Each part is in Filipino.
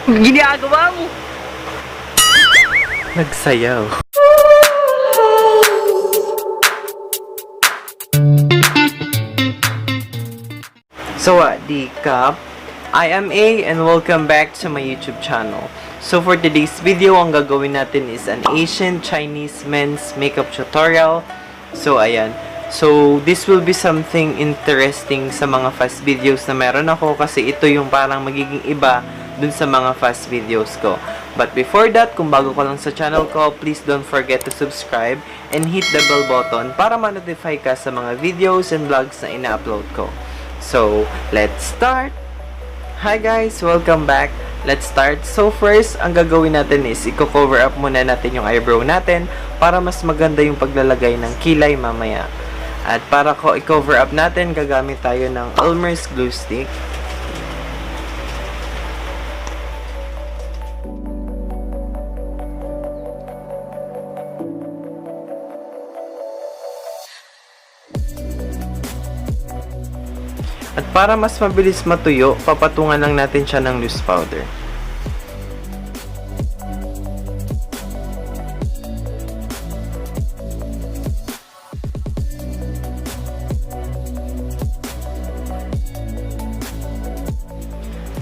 Ginagawa mo! Nagsayaw. Sawadee Kap! I am A and welcome back to my YouTube channel. So for today's video, ang gagawin natin is an Asian Chinese men's makeup tutorial. So ayan. So this will be something interesting sa mga fast videos na meron ako kasi ito yung parang magiging iba dun sa mga fast videos ko. But before that, kung bago ka lang sa channel ko, please don't forget to subscribe and hit the bell button para ma-notify ka sa mga videos and vlogs na ina-upload ko. So, let's start! Hi guys! Welcome back! Let's start! So first, ang gagawin natin is i-cover up muna natin yung eyebrow natin para mas maganda yung paglalagay ng kilay mamaya. At para ko i-cover up natin, gagamit tayo ng Elmer's glue stick. At para mas mabilis matuyo, papatungan lang natin siya ng loose powder.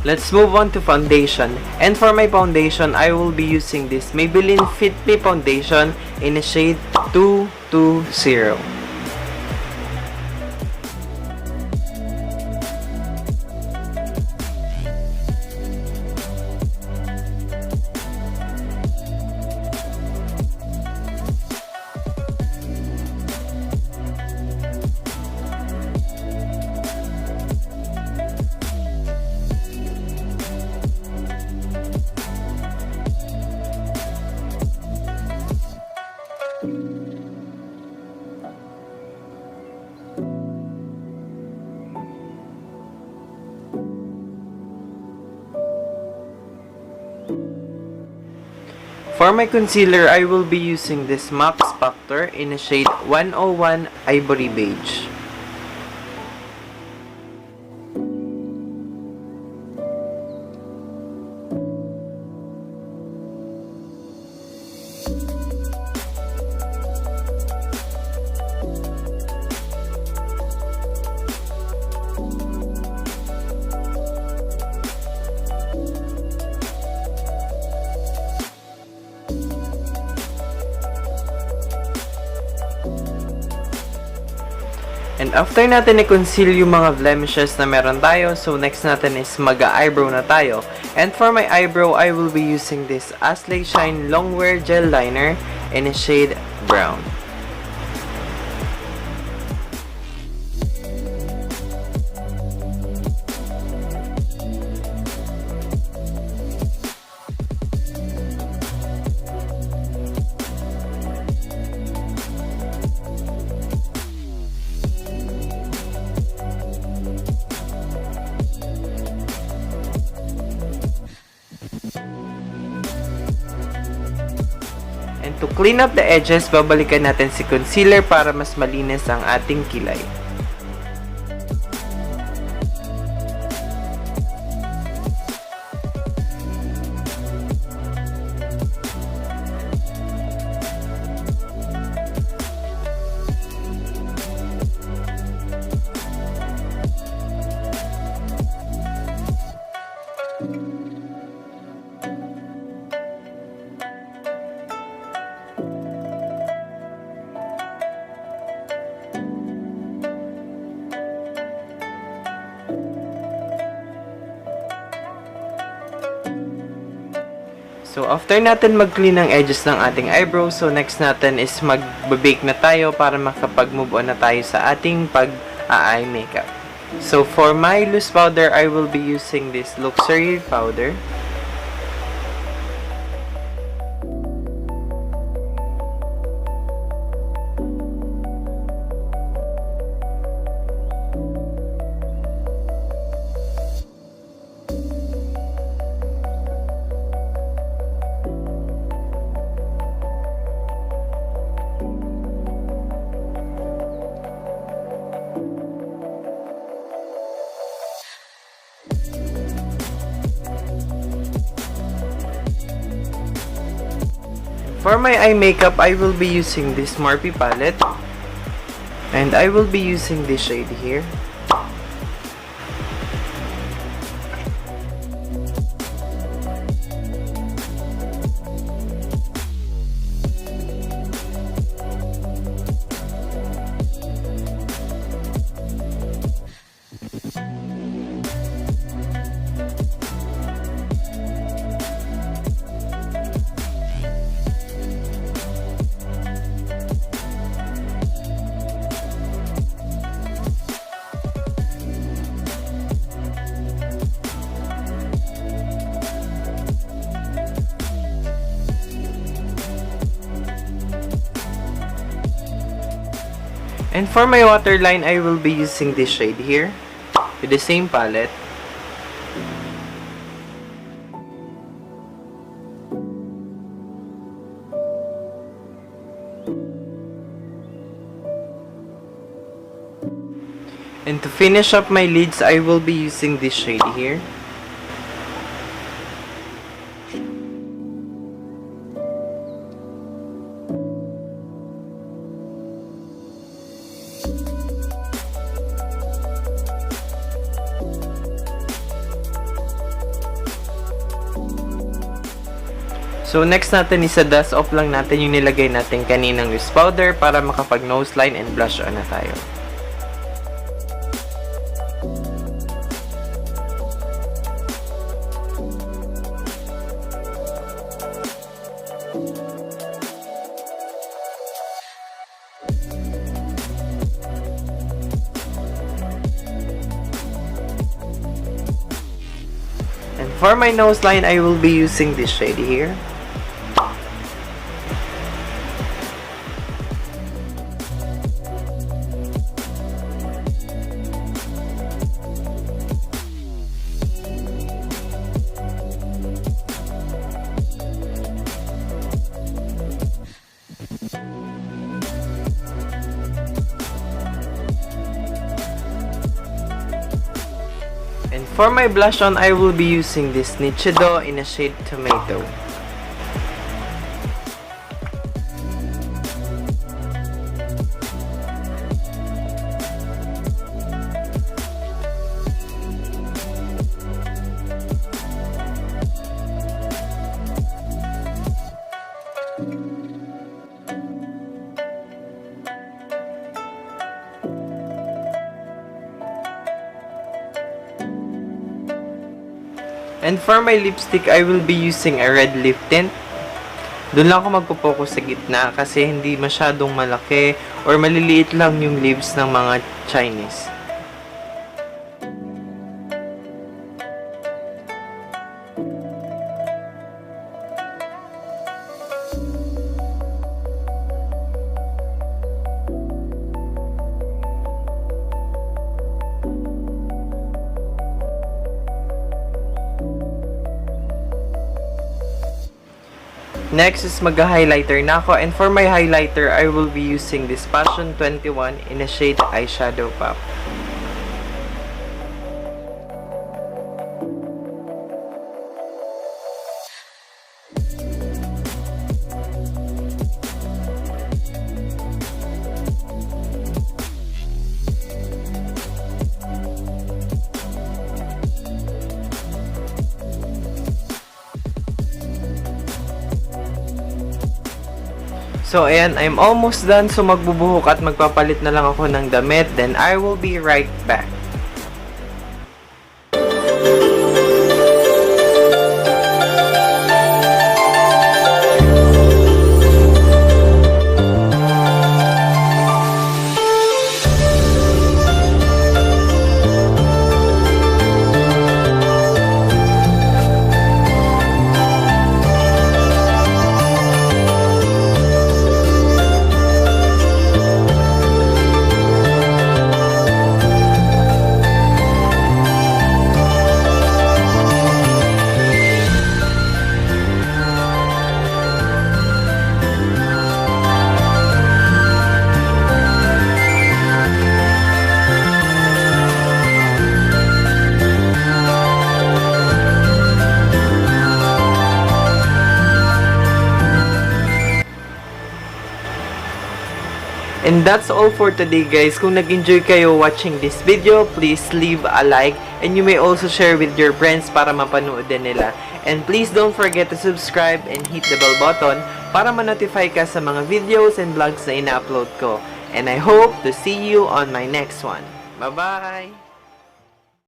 Let's move on to foundation. And for my foundation, I will be using this Maybelline Fit Me Foundation in a shade 220. For my concealer, I will be using this Max Factor in a shade 101 Ivory Beige. And after natin i-conceal yung mga blemishes na meron tayo, so next natin is mag-eyebrow na tayo. And for my eyebrow, I will be using this Ashley Shine LongHair Gel Liner in a shade brown. And to clean up the edges, babalikan natin si concealer para mas malinis ang ating kilay. So, after natin mag-clean ng edges ng ating eyebrow, so next natin is mag-bake na tayo para makapag-move on na tayo sa ating pag-eye makeup. So, for my loose powder, I will be using this Luxury powder. for my eye makeup, I will be using this Morphe palette. And I will be using this shade here. And for my waterline, I will be using this shade here with the same palette. And to finish up my lids, I will be using this shade here. So, next natin isa-dust off lang natin yung nilagay natin kaninang loose powder para makapag nose line and blush on na tayo. And for my nose line, I will be using this shade here. And for my blush on, I will be using this Nichido in a shade Tomato. And for my lipstick, I will be using a red lip tint. Doon lang ako magpo-focus sa gitna kasi hindi masyadong malaki or maliliit lang yung lips ng mga Chinese. Next is mag-highlighter na ako, and for my highlighter, I will be using this Passion 21 in a shade Eyeshadow Pop. So, ayan, I'm almost done. So, magbubuhok at magpapalit na lang ako ng damit. Then, I will be right back. And that's all for today, guys. Kung nag-enjoy kayo watching this video, please leave a like and you may also share with your friends para mapanood din nila. And please don't forget to subscribe and hit the bell button para ma-notify ka sa mga videos and vlogs na ina-upload ko. And I hope to see you on my next one. Bye-bye!